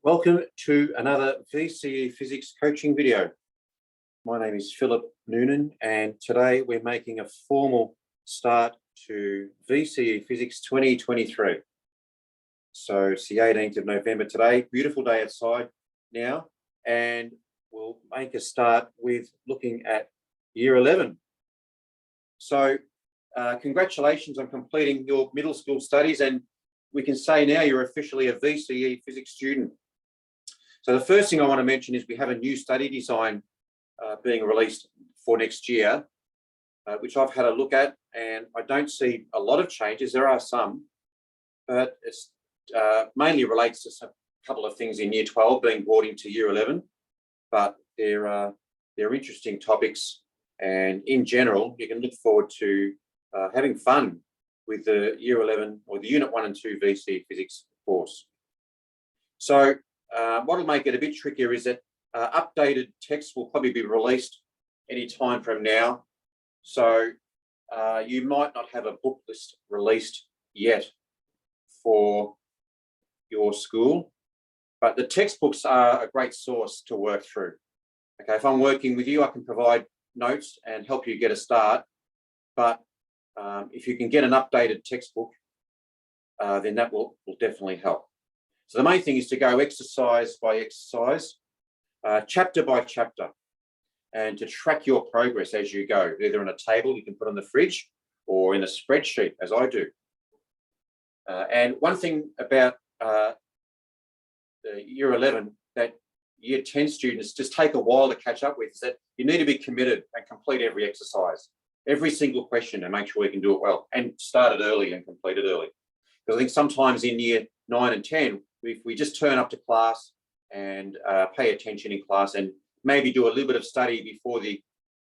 Welcome to another VCE Physics coaching video. My name is Philip Noonan, and today we're making a formal start to VCE Physics 2023. So it's the 18th of November today, beautiful day outside now, and we'll make a start with looking at Year 11. So congratulations on completing your middle school studies, and we can say now you're officially a VCE Physics student. So the first thing I want to mention is we have a new study design being released for next year, which I've had a look at, and I don't see a lot of changes. There are some, but it's mainly relates to a couple of things in Year 12 being brought into Year 11, but they're interesting topics, and in general, you can look forward to having fun with the Year 11 or the Unit 1 and 2 VCE Physics course. So what will make it a bit trickier is that updated text will probably be released any time from now. So you might not have a book list released yet for your school, but the textbooks are a great source to work through. Okay, if I'm working with you, I can provide notes and help you get a start. But if you can get an updated textbook, then that will definitely help. So the main thing is to go exercise by exercise, chapter by chapter, and to track your progress as you go, either on a table you can put on the fridge or in a spreadsheet, as I do. And one thing about Year 11 that Year 10 students just take a while to catch up with is that you need to be committed and complete every exercise, every single question, and make sure you can do it well and start it early and complete it early. Because I think sometimes in Year 9 and 10, if we just turn up to class and pay attention in class and maybe do a little bit of study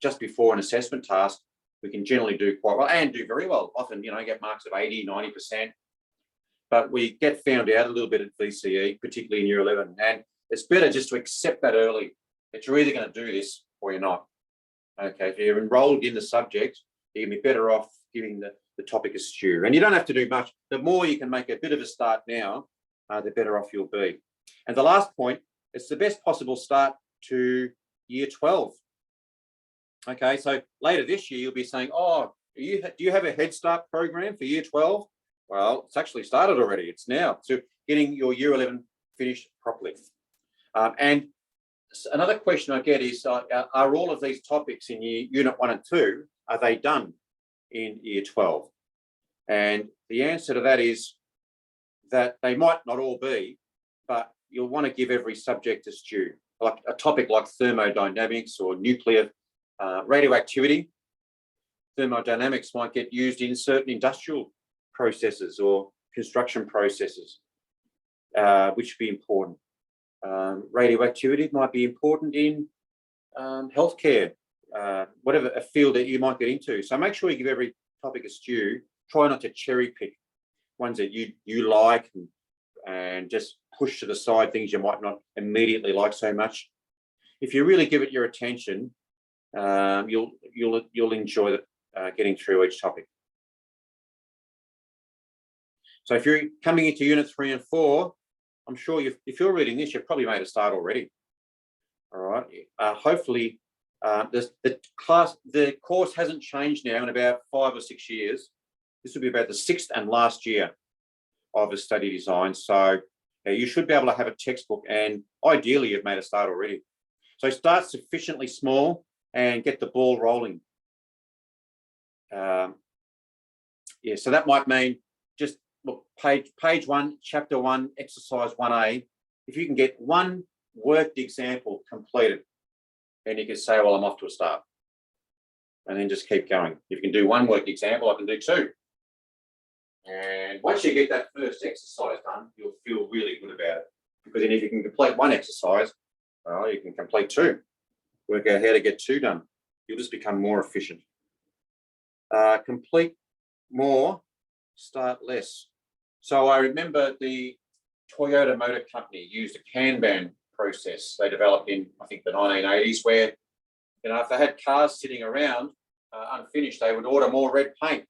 just before an assessment task, we can generally do quite well and do very well. Often, get marks of 80, 90%. But we get found out a little bit at VCE, particularly in Year 11. And it's better just to accept that early, that you're either going to do this or you're not. Okay, if you're enrolled in the subject, you're going to be better off giving the topic a stew. And you don't have to do much. The more you can make a bit of a start now, the better off you'll be. And the last point, it's the best possible start to Year 12. Okay, so later this year, you'll be saying, do you have a Head Start program for Year 12? Well, it's actually started already. It's now. So getting your Year 11 finished properly. And another question I get is, are all of these topics in Unit 1 and 2, are they done in Year 12? And the answer to that is that they might not all be, but you'll want to give every subject its due. Like a topic like thermodynamics or nuclear radioactivity, thermodynamics might get used in certain industrial processes or construction processes, which would be important. Radioactivity might be important in healthcare, whatever a field that you might get into. So make sure you give every topic its due. Try not to cherry pick ones that you like and just push to the side things you might not immediately like so much. If you really give it your attention, you'll enjoy getting through each topic. So if you're coming into Unit 3 and 4, I'm sure if you're reading this, you've probably made a start already. All right. Hopefully, the course hasn't changed now in about 5 or 6 years. This will be about the 6th and last year of a study design. So you should be able to have a textbook, and ideally you've made a start already. So start sufficiently small and get the ball rolling. So that might mean just look, page 1, chapter 1, exercise 1A. If you can get one worked example completed, then you can say, well, I'm off to a start. And then just keep going. If you can do one worked example, I can do 2. And once you get that first exercise done, you'll feel really good about it. Because then if you can complete one exercise, well, you can complete 2. Work out how to get 2 done. You'll just become more efficient. Complete more, start less. So I remember the Toyota Motor Company used a Kanban process they developed in, I think, the 1980s, where, if they had cars sitting around unfinished, they would order more red paint.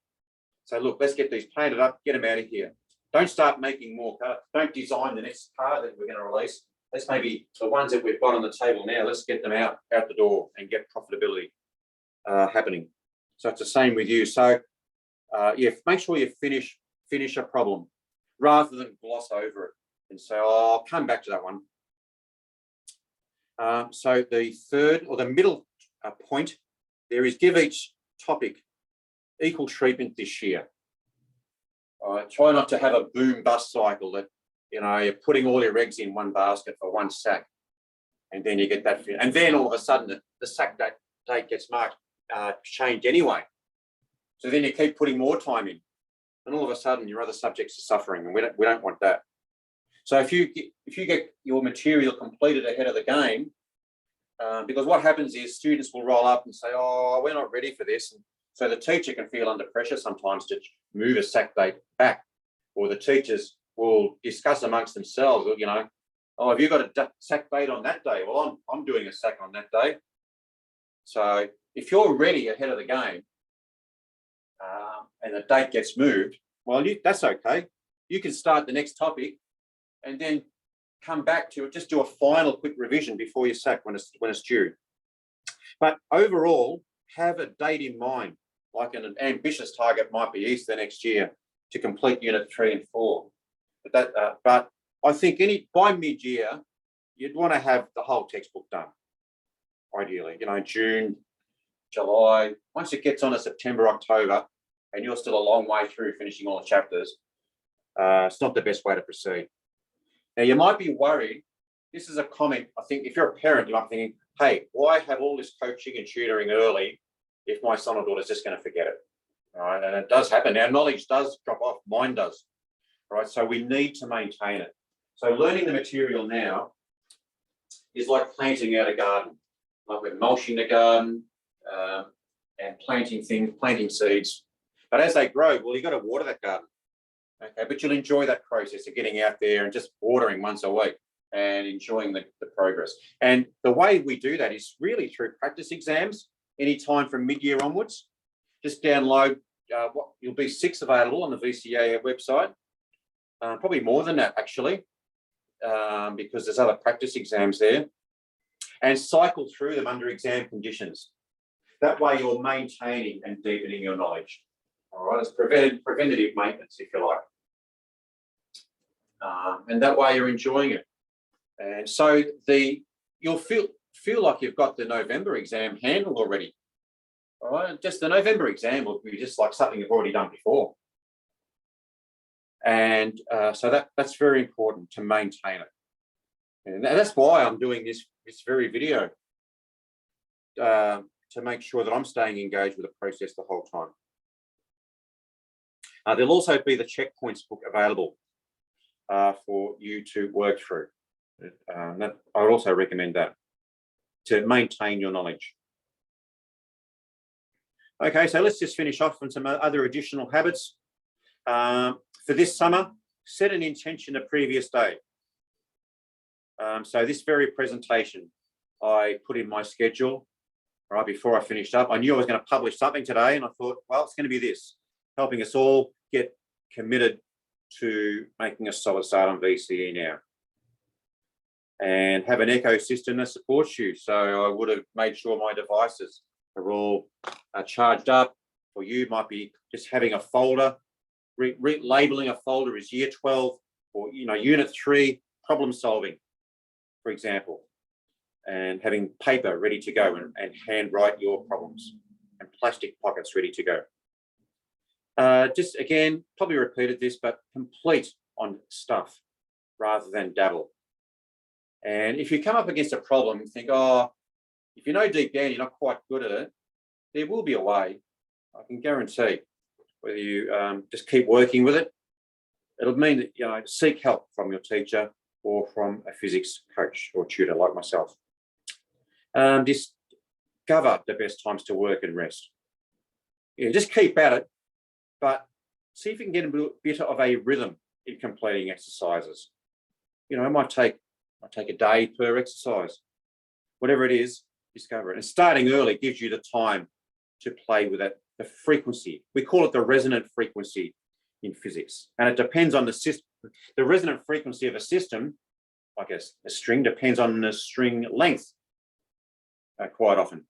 So look, let's get these painted up, get them out of here. Don't start making more cards. Don't design the next card that we're going to release. Let's maybe the ones that we've got on the table now, let's get them out the door and get profitability happening. So it's the same with you. So yeah, make sure you finish a problem rather than gloss over it and say, oh, I'll come back to that one. So the third or the middle point there is give each topic equal treatment this year. Try not to have a boom bust cycle that, you know, you're putting all your eggs in one basket for one sack, and then you get that, and then all of a sudden the sack date gets marked changed anyway. So then you keep putting more time in, and all of a sudden your other subjects are suffering, and we don't want that. So if you get your material completed ahead of the game, because what happens is students will roll up and say, oh, we're not ready for this. And so the teacher can feel under pressure sometimes to move a sack date back, or the teachers will discuss amongst themselves, you know, oh, have you got a sack date on that day? Well, I'm doing a sack on that day. So if you're ready ahead of the game and the date gets moved, well, that's okay. You can start the next topic and then come back to it, just do a final quick revision before you sack when it's due. But overall, have a date in mind, like an ambitious target might be Easter next year to complete Unit 3 and 4. But I think by mid-year, you'd want to have the whole textbook done, ideally, you know, June, July. Once it gets on to September, October, and you're still a long way through finishing all the chapters, it's not the best way to proceed. Now, you might be worried. This is a comment. I think if you're a parent, you might be thinking, hey, why have all this coaching and tutoring early if my son or daughter is just going to forget it? All right, and it does happen. Our knowledge does drop off. Mine does. All right, so we need to maintain it. So learning the material now is like planting out a garden. Like we're mulching the garden and planting seeds. But as they grow, well, you've got to water that garden. Okay, but you'll enjoy that process of getting out there and just watering once a week and enjoying the progress. And the way we do that is really through practice exams, anytime from mid-year onwards. Just download, you'll be 6 available on the VCE website. Probably more than that, actually, because there's other practice exams there. And cycle through them under exam conditions. That way you're maintaining and deepening your knowledge. All right, it's preventative maintenance, if you like. And that way you're enjoying it. And so you'll feel like you've got the November exam handled already. All right, just the November exam will be just like something you've already done before. And so that's very important to maintain it. And that's why I'm doing this very video, to make sure that I'm staying engaged with the process the whole time. There'll also be the checkpoints book available for you to work through. I would also recommend that to maintain your knowledge. Okay, so let's just finish off on some other additional habits. For this summer, set an intention the previous day. So this very presentation, I put in my schedule right before I finished up. I knew I was going to publish something today, and I thought, well, it's going to be this, helping us all get committed to making a solid start on VCE now. And have an ecosystem that supports you. So I would have made sure my devices are all charged up. For you, might be just having a folder, labeling a folder as Year 12 or Unit 3 problem solving, for example, and having paper ready to go and handwrite your problems and plastic pockets ready to go. Just again, probably repeated this, but complete on stuff rather than dabble. And if you come up against a problem and think, oh, if you know deep down you're not quite good at it, there will be a way. I can guarantee. Whether you just keep working with it, it'll mean that seek help from your teacher or from a physics coach or tutor like myself. Discover the best times to work and rest. Yeah, just keep at it, but see if you can get a bit of a rhythm in completing exercises. It might take a day per exercise. Whatever it is, discover it. And starting early gives you the time to play with it. The frequency, we call it the resonant frequency in physics. And it depends on the system. The resonant frequency of a system, like a string, depends on the string length quite often.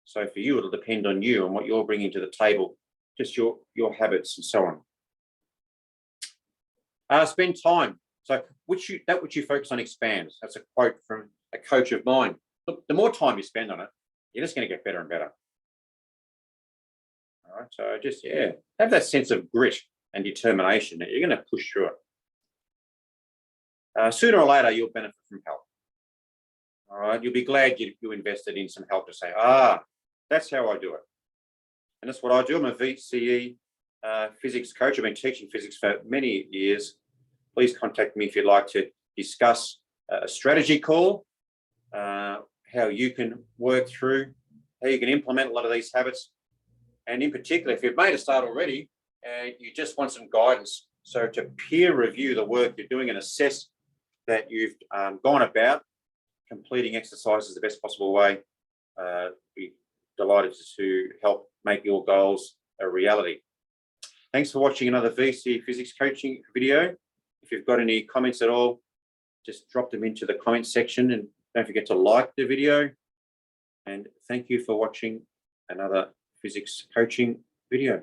So for you, it'll depend on you and what you're bringing to the table, just your habits and so on. Spend time. So that which you focus on expands. That's a quote from a coach of mine. Look, the more time you spend on it, you're just going to get better and better. All right, so just, have that sense of grit and determination that you're going to push through it. Sooner or later, you'll benefit from help. All right, you'll be glad you invested in some help to say, that's how I do it. And that's what I do. I'm a VCE physics coach. I've been teaching physics for many years. Please contact me if you'd like to discuss a strategy call, how you can work through, how you can implement a lot of these habits. And in particular, if you've made a start already and you just want some guidance, so to peer review the work you're doing and assess that you've gone about completing exercises the best possible way, be delighted to help make your goals a reality. Thanks for watching another VCE Physics coaching video. If you've got any comments at all, just drop them into the comment section and don't forget to like the video. And thank you for watching another physics coaching video.